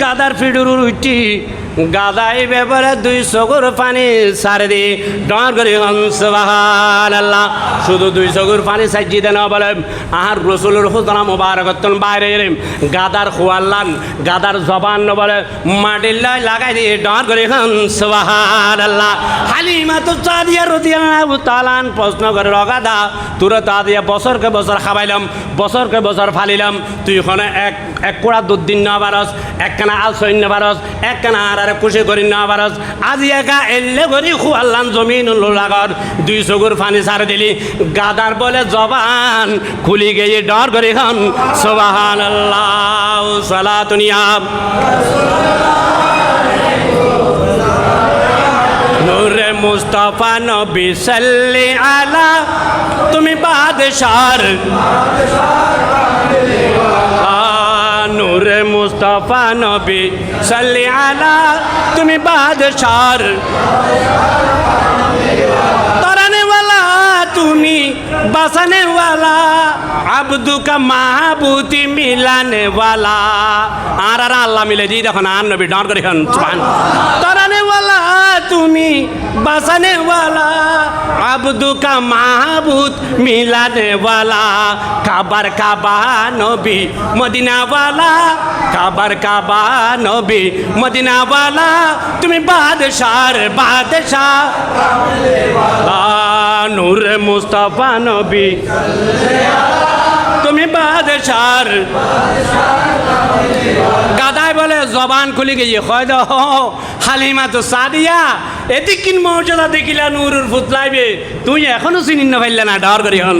গাদার ফিডুর উঠি গাদাই ব্যাপারে দুই চকুর পানি সারে দি ডর করি সুবহানাল্লাহ। শুধু দুই চকুর পানি সাইজি দেন বলে আর রসুলের হুজরা মুবারকতন বাইরে এলেন গাদার খোয়াল্লান গাদার জবান বলে মাটির লাগাই দিয়ে ডর করি সুবহানাল্লাহ। হালিমা তো সাদিয়া রাদিয়াল্লাহু তাআলা প্রশ্ন করে গাদা তোরা তা দিয়ে বছরকে বছর খাবাইলাম বছরকে বছর ফালিলাম তুই ওখানে এক কোড়া দুধ দিন না পারস একখানা আল সৈন্য পারস একখানা আর খুশি করি না পারস আজি একা এলে করি খুয়াল্লাম জমিন লাগর দুই চকুর পানি ছাড়ে দিলি গাদার বলে জবান খুলি গিয়ে ডর করি হন সুবহানাল্লাহ সালাতুনিয়া নূরে মুস্তাফা নবী সাল্লি আলা তুমি বাদশার নূরে মুস্তাফা নবী সাল্লি আলা তুমি বাদশার তরানে ওয়ালা তুমি বাসানে ওয়ালা আব্দু কা মাহবুতি মিলানে ওয়ালা আর আল্লাহ মিলে দি দেখুন আর নবী ডর করে হন তরানে ওয়ালা তুমি বাসানে ওয়ালা আব্দু কা মাহবুদ মিলানে ওয়ালা কাবার কাবা নবী মদিনা ওয়ালা কাবার কাবা নবী মদিনা ওয়ালা তুমি বাদশার বাদশাহ নূরে মুস্তাফা নবী তুমি বাদশার গাদায় বলে জবান খুলি গিয়ে হয় দ হালিমা তো সাদিয়া এদিকিন মর্যাদা দেখিলা নূরের ফুতলাইবে তুই এখনো চিনি না পাইলে না ডর করি হন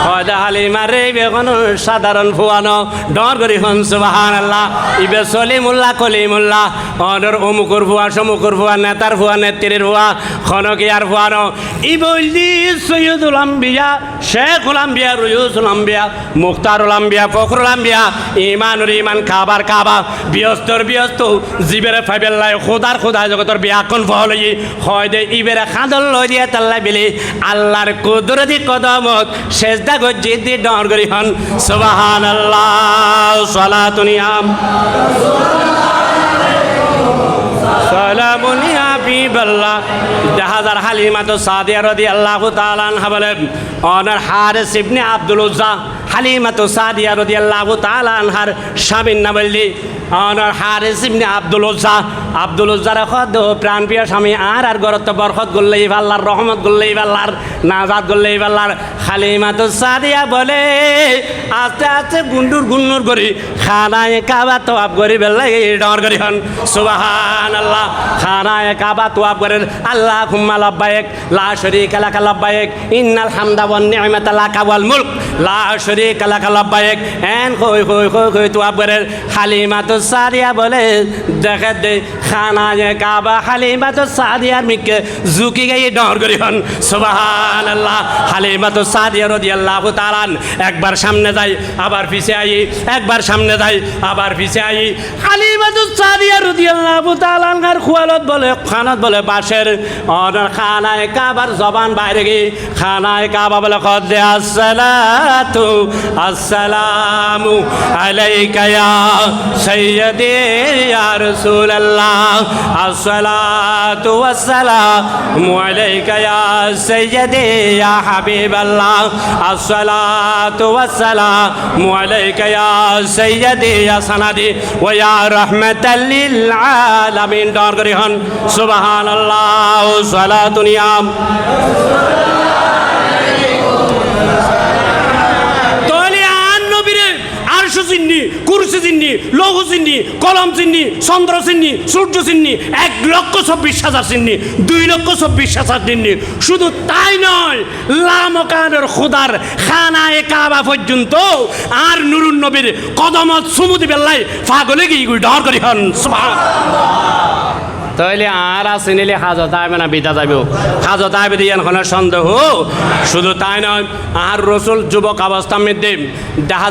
হয় দা হালিমা রে এখনো সাধারণ ফুয়ানো ডর করি হন সুবহানাল্লাহ ইবে সলিমুল্লাহ কলিমুল্লাহ অনর অমুকুর ফুয়া সমুকুর ফুয়া নেতার ফুয়া নেত্রীর ফুয়া খনকিয়ার ফুয়ানো ই বললি সৈয়দুল আম্বিয়া শেখুল আম্বিয়া রুয়ুসুল আম্বিয়া মুখতারুল আম্বিয়া ফখরুল আম্বিয়া ইমানুর ইমান কাবার কাবা বিয়স্তর বিয়স্ত জীবের ফাইবেল্লাই খোদার খোদা জগতর বিয়াকন ফহলই হয় দে ইবেরে খাদল লই দিয়ে তাল্লাই বিলি আল্লাহর কুদরতি কদমত সেজদা গজ্জি দি ডর করি হন সুবহানাল্লাহ সালাতুনিয়াম সালামুন ইয়া হাবিবাল্লাহ জাহাজার হালিমা তো সাদিয়া রাদিয়াল্লাহু তাআলা আনহা বলেন অনার হারিস ইবনে আব্দুল উজ্জা হালিমা তো সাদিয়া রাদিয়াল্লাহু তাআলা আনহার স্বামীর নাম বললি অনার হারিস ইবনে আব্দুল উজ্জার খদ প্রাণ প্রিয় স্বামী আর গরত বরকত গল্লেই আল্লাহর রহমত গল্লেই আল্লাহর নাজাত গল্লেই আল্লাহর হালিমা তো সাদিয়া বলে আস্তে আস্তে গুন্নুর করি খানায় কাবা তোয়াব করি বেলাই ডর করি হন সুবহানাল্লাহ খানায় কাবা তোয়াব করেন আল্লাহুম্মা লাব্বাইক লা শারীকা লাক লাব্বাইক ইন্নাল হামদা ওয়ান নি'মাতা লাকা ওয়াল মুলক লা শারীকা লাক লাব্বাইক এন কই তোয়াব করেন হালিমা তো সাদিয়া বলে দেখে দে খানায় কাবা হালিমা তো সাদিয়ার মিকে ঝুঁকি গিয়ে ডর করি হন সুবহানাল্লাহ হালিমা তো সাদিয়া রাদিয়াল্লাহু তাআলা একবার সামনে যাই আবার পিছে আই একবার সামনে যাই আবার পিছে আই হালিমা তো সাদিয়া রাদিয়াল্লাহু তাআলা আর খুয়ালত বলে খানাত বলে বাসের অনার খানায় কাবার জবান বাইরে গিয়ে খানায় কাবা বলে কদ আসসালাতু আসসালামু আলাইকা ইয়া সাইয়্যিদি ইয়া রাসূলুল্লাহ আসসালাতু ওয়াসসালামু আলাইকা ইয়া সাইয়্যিদি ইয়া হাবিবাল্লাহ আসসালাতু ওয়াসসালামু আলাইকা ইয়া সাইয়্যিদি ইয়া সানাদি ওয়া ইয়া রাহমাতাল লিল আলামিন ডর করি হন সুবহানাল্লাহ সালাতুনিয়াম চিন্নি কুরসি চিন্নি লৌহ চিন্নি কলম চিন্নি চন্দ্র চিন্নি সূর্য চিন্নি 1,26,000 চিন্নি 2,26,000 চিন্নি শুধু তাই নয় লামকানের খোদার খানায়ে কাবা পর্যন্ত আর নুরুন নবীর কদমত সুমুদি বেল্লাই পাগলে গিয়ে ডর করি হন তাইলে আর আছে নিলে হাজত আইবে না বিদা যাইব হাজত আইবে দিয়ে সন্দেহ শুধু তাই নয় আর রসুল যুবক অবস্থা মধ্যে দেখা